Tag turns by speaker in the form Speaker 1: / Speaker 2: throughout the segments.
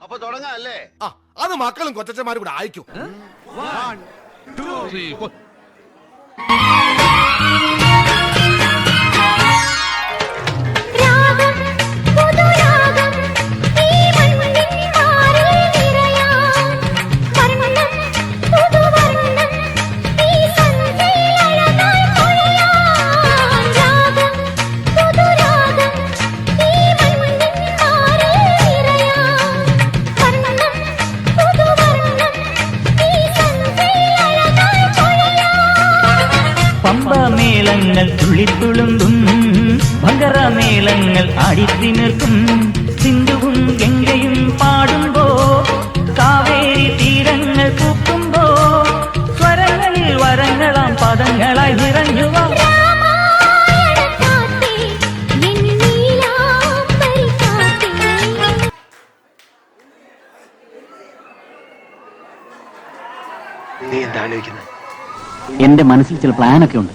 Speaker 1: അപ്പൊ തുടങ്ങാം അല്ലേ?
Speaker 2: അത് മക്കളും കൊച്ചന്മാരും കൂടെ അയക്കും.
Speaker 3: 1 2 3 4
Speaker 4: പമ്പമേളങ്ങൾ തുള്ളിത്തുളുമ്പും ഭങ്കരമേളങ്ങൾ ആടിത്തിമിർക്കും സിന്ധുവും ഗംഗയും പാടുമ്പോ കാവേരി തീരങ്ങൾ പൂക്കുമ്പോ സ്വരങ്ങളിൽ വരങ്ങളാം പദങ്ങളായി നിറഞ്ഞുവ.
Speaker 1: നീ എന്താ ആലോചിക്കുന്നത്?
Speaker 4: എന്റെ മനസ്സിൽ ചില പ്ലാനൊക്കെ ഉണ്ട്.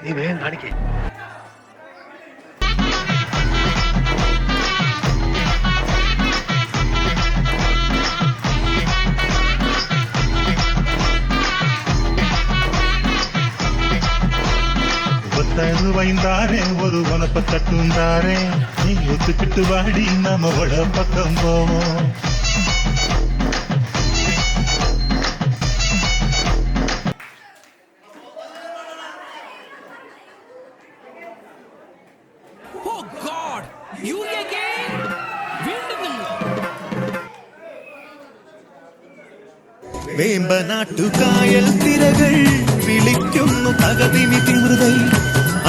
Speaker 1: നീ വേഗം കാണിക്കേ.
Speaker 5: வைந்தாரே ஒரு உனப்ப தட்டுந்தாரே நீ ஒத்துக்கிட்டு வாடி நம்மோட பக்கம் போவோம். വേമ്പനാട്ടുകായൽ തിരകൾ വിളിക്കുന്നു തകതിനി തിമൃതൈ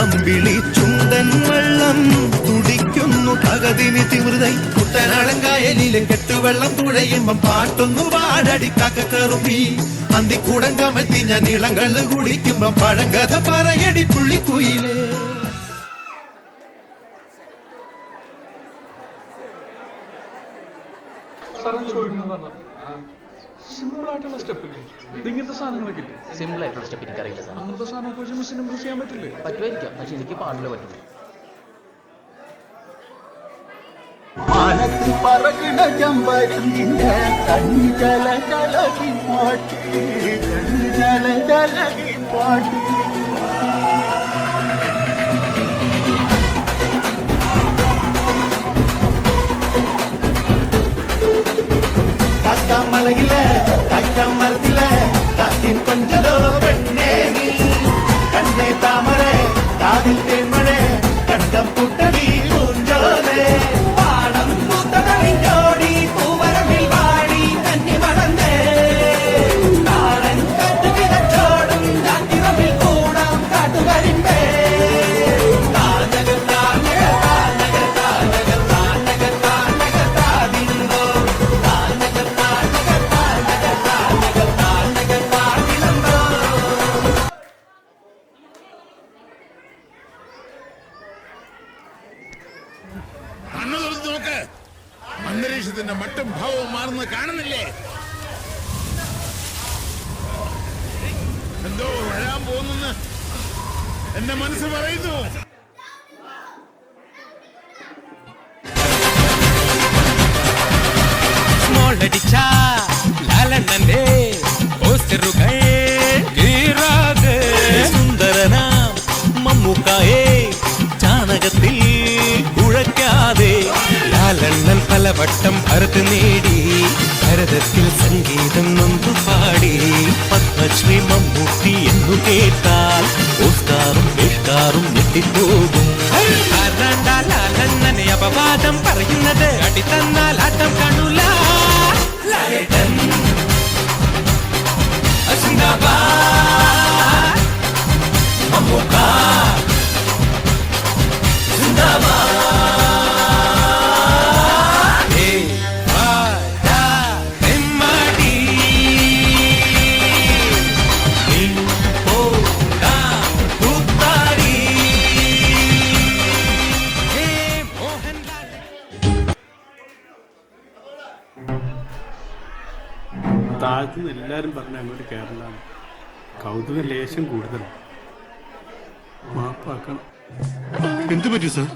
Speaker 5: അമ്പിളി ചുണ്ടൻ വെള്ളം തുടിക്കുന്നു തകതിനി തിമൃതൈ കുട്ടനാളങ്കായലിലെ കെട്ടുവെള്ളം തുഴയുമ്പം പാട്ടൊന്നു പാടടി കക്കറുമ്പി അന്തിക്കൂടം കമത്തി ഞാൻ ഇളങ്ങൾ കുടിക്കുമ്പം പഴങ്കഥ പറയടി പുള്ളിക്കുയിലേ.
Speaker 3: സിമ്പിൾ ആയിട്ടുള്ള സ്റ്റെപ്പില്ലേ? ഇങ്ങനത്തെ സാധനങ്ങളൊക്കെ ഇല്ലേ?
Speaker 4: സിമ്പിൾ ആയിട്ടുള്ള സ്റ്റെപ്പ് എനിക്കറിയില്ല സാർ.
Speaker 3: അങ്ങനത്തെ സാധനമൊക്കെ വെച്ച് മിസ്സിന് ഇമ്പ്രസ് ചെയ്യാൻ പറ്റില്ലേ?
Speaker 4: പറ്റുമായിരിക്കാം, പക്ഷെ എനിക്ക് പാടില്ല പറ്റുള്ളൂ.
Speaker 6: മാനത്ത് പറകണ ചമ്പരത്തിന കണ്ണി ജല ജലകി പാട്ട് കണ്ണി ജല ജലകി പാട്ട് മലയില കച്ചമരത്തില കാറ്റിൻ കൊഞ്ചലോ പെണ്ണേ നീ കണ്ണേ താമര കാതിൽ തേന്മഴ കണ്ടം പുട്ടടി പൂഞ്ചോലേ പാടം പൂത്തടവിഞ്ചോടി പൂവരമിൽ വാടി കന്നി മടന്നേ നാടൻ കാറ്റു വിതച്ചോടും കാറ്റിറമിൽ കൂടാം കാട്ടുകരിമ്പേ
Speaker 2: അന്തരീക്ഷത്തിന്റെ മട്ടും ഭാവവും മാറുന്നത് കാണുന്നില്ലേ? എന്തോ വരാൻ പോകുന്നെന്ന് എന്റെ മനസ്സ് പറയുന്നു.
Speaker 7: സുന്ദരന മമ്മൂക്കായേ ചാണകത്തിൽ കുഴക്കാതെ ലാലണ്ണൻ പലവട്ടം ഭരത് നേടി ഭരതത്തിൽ സംഗീതം നൊന്തു പാടി പത്മശ്രീ മമ്മൂട്ടി എന്നു കേട്ടാൽ ഓസ്കാറും ബഹിഷ്കാറും ഞെട്ടിപ്പോകും. ലാലണ്ണനെ അപവാദം പറയുന്നത് അടിത്തന്നാൽ ആട്ടം കാണൂല. മമ്മൂക്ക
Speaker 8: താഴ്ത്തുനിന്ന് എല്ലാവരും പറഞ്ഞ് അങ്ങോട്ട് കയറലാണ്. കൗതുക ലേശം കൂടുതലാണ്. മാപ്പാക്കണം.
Speaker 5: എന്ത് പറ്റി സാർ?